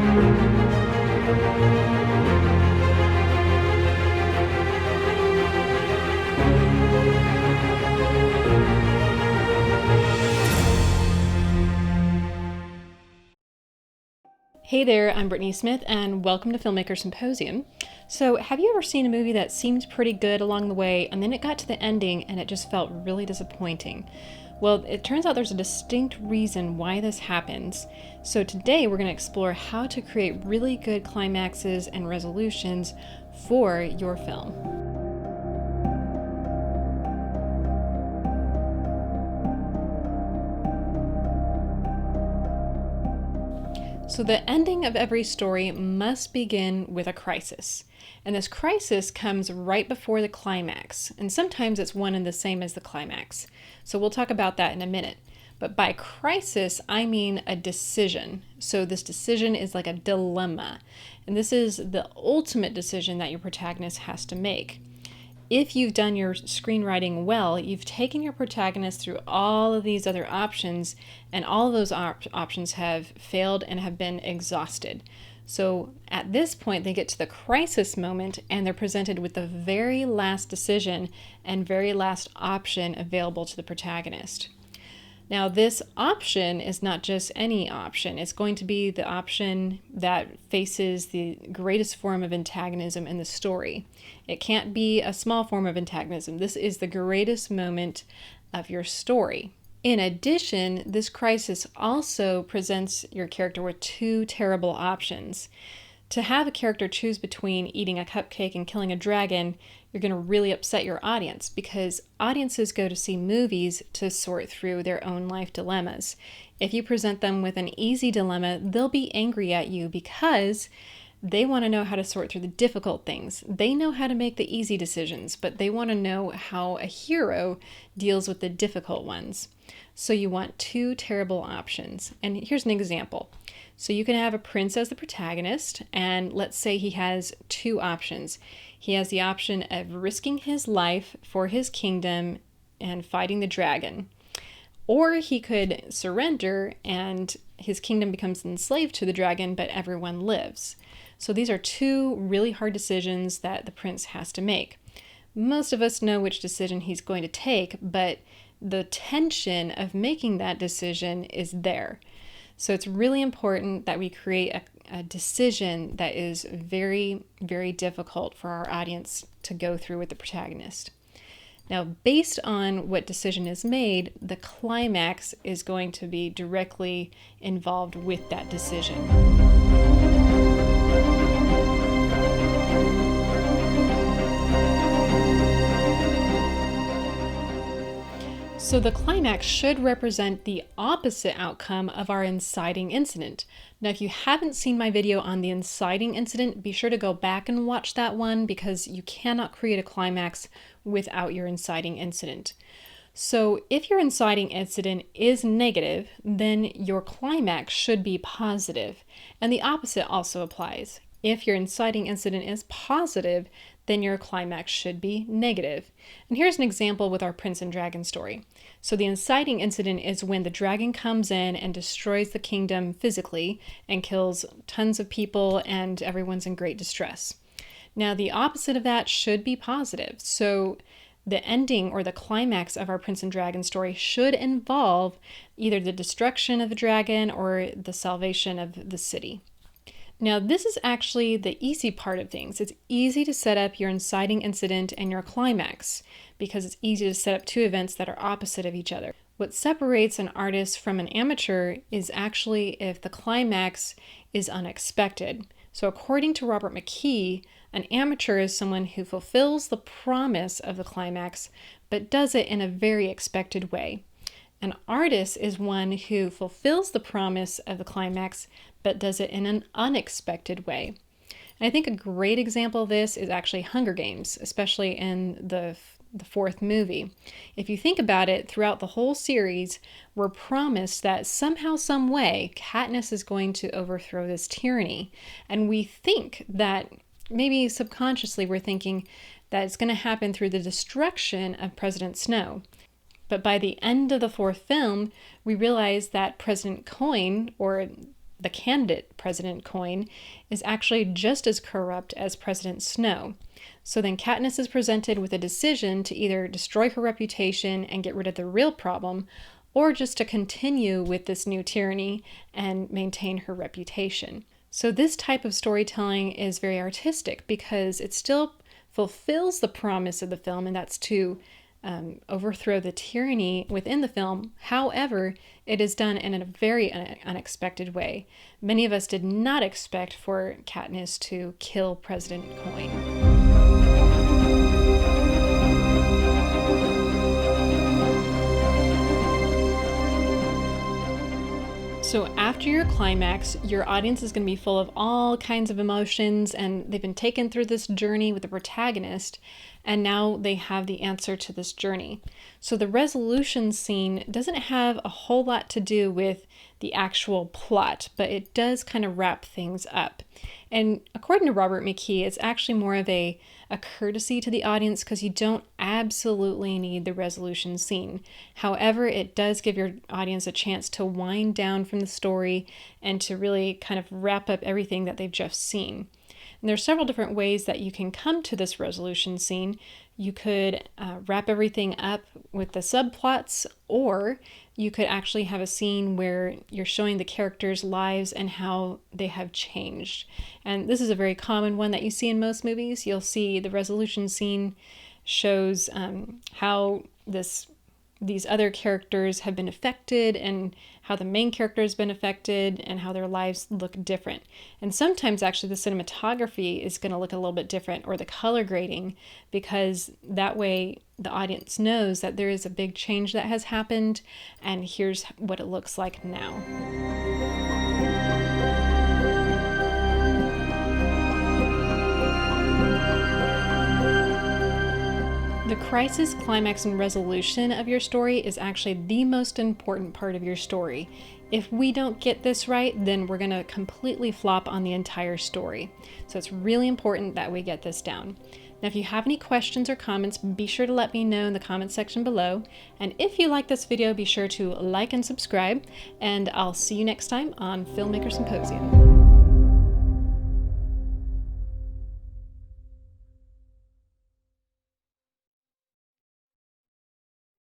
Hey there, I'm Brittany Smith, and welcome to Filmmaker Symposium. So, have you ever seen a movie that seemed pretty good along the way, and then it got to the ending and it just felt really disappointing? Well, it turns out there's a distinct reason why this happens. So today we're going to explore how to create really good climaxes and resolutions for your film. So the ending of every story must begin with a crisis. And this crisis comes right before the climax. And sometimes it's one and the same as the climax. So we'll talk about that in a minute. But by crisis, I mean a decision. So this decision is like a dilemma. And this is the ultimate decision that your protagonist has to make. If you've done your screenwriting well, you've taken your protagonist through all of these other options, and all of those options have failed and have been exhausted. So at this point, they get to the crisis moment and they're presented with the very last decision and very last option available to the protagonist. Now, this option is not just any option. It's going to be the option that faces the greatest form of antagonism in the story. It can't be a small form of antagonism. This is the greatest moment of your story. In addition, this crisis also presents your character with two terrible options. To have a character choose between eating a cupcake and killing a dragon, you're going to really upset your audience, because audiences go to see movies to sort through their own life dilemmas. If you present them with an easy dilemma, they'll be angry at you because they want to know how to sort through the difficult things. They know how to make the easy decisions, but they want to know how a hero deals with the difficult ones. So you want two terrible options. And here's an example. So you can have a prince as the protagonist, and let's say he has two options. He has the option of risking his life for his kingdom and fighting the dragon. Or he could surrender and his kingdom becomes enslaved to the dragon, but everyone lives. So these are two really hard decisions that the prince has to make. Most of us know which decision he's going to take, but the tension of making that decision is there. So it's really important that we create a decision that is very, very difficult for our audience to go through with the protagonist. Now, based on what decision is made, the climax is going to be directly involved with that decision. So the climax should represent the opposite outcome of our inciting incident. Now, if you haven't seen my video on the inciting incident, be sure to go back and watch that one, because you cannot create a climax without your inciting incident. So if your inciting incident is negative, then your climax should be positive. And the opposite also applies. If your inciting incident is positive, then your climax should be negative. And here's an example with our Prince and Dragon story. So the inciting incident is when the dragon comes in and destroys the kingdom physically and kills tons of people, and everyone's in great distress. Now, the opposite of that should be positive. So the ending or the climax of our Prince and Dragon story should involve either the destruction of the dragon or the salvation of the city. Now, this is actually the easy part of things. It's easy to set up your inciting incident and your climax because it's easy to set up two events that are opposite of each other. What separates an artist from an amateur is actually if the climax is unexpected. So according to Robert McKee, an amateur is someone who fulfills the promise of the climax, but does it in a very expected way. An artist is one who fulfills the promise of the climax, but does it in an unexpected way. And I think a great example of this is actually Hunger Games, especially in the fourth movie. If you think about it, throughout the whole series, we're promised that somehow, some way, Katniss is going to overthrow this tyranny. And we think that, maybe subconsciously, we're thinking that it's going to happen through the destruction of President Snow. But by the end of the fourth film, we realize that President Coin, or the candidate President Coin, is actually just as corrupt as President Snow. So then Katniss is presented with a decision to either destroy her reputation and get rid of the real problem, or just to continue with this new tyranny and maintain her reputation. So this type of storytelling is very artistic because it still fulfills the promise of the film, and that's to overthrow the tyranny within the film. However, it is done in a very unexpected way. Many of us did not expect for Katniss to kill President Coin. So after your climax, your audience is going to be full of all kinds of emotions, and they've been taken through this journey with the protagonist, and now they have the answer to this journey. So the resolution scene doesn't have a whole lot to do with the actual plot, but it does kind of wrap things up. And according to Robert McKee, it's actually more of a courtesy to the audience because you don't absolutely need the resolution scene. However, it does give your audience a chance to wind down from the story and to really kind of wrap up everything that they've just seen. And there are several different ways that you can come to this resolution scene. You could wrap everything up with the subplots, or you could actually have a scene where you're showing the characters' lives and how they have changed. And this is a very common one that you see in most movies. You'll see the resolution scene shows how these other characters have been affected and how the main character has been affected and how their lives look different. And sometimes actually the cinematography is going to look a little bit different, or the color grading, because that way the audience knows that there is a big change that has happened and here's what it looks like now. The crisis, climax, and resolution of your story is actually the most important part of your story. If we don't get this right, then we're going to completely flop on the entire story. So it's really important that we get this down. Now, if you have any questions or comments, be sure to let me know in the comment section below. And if you like this video, be sure to like and subscribe. And I'll see you next time on Filmmaker Symposium.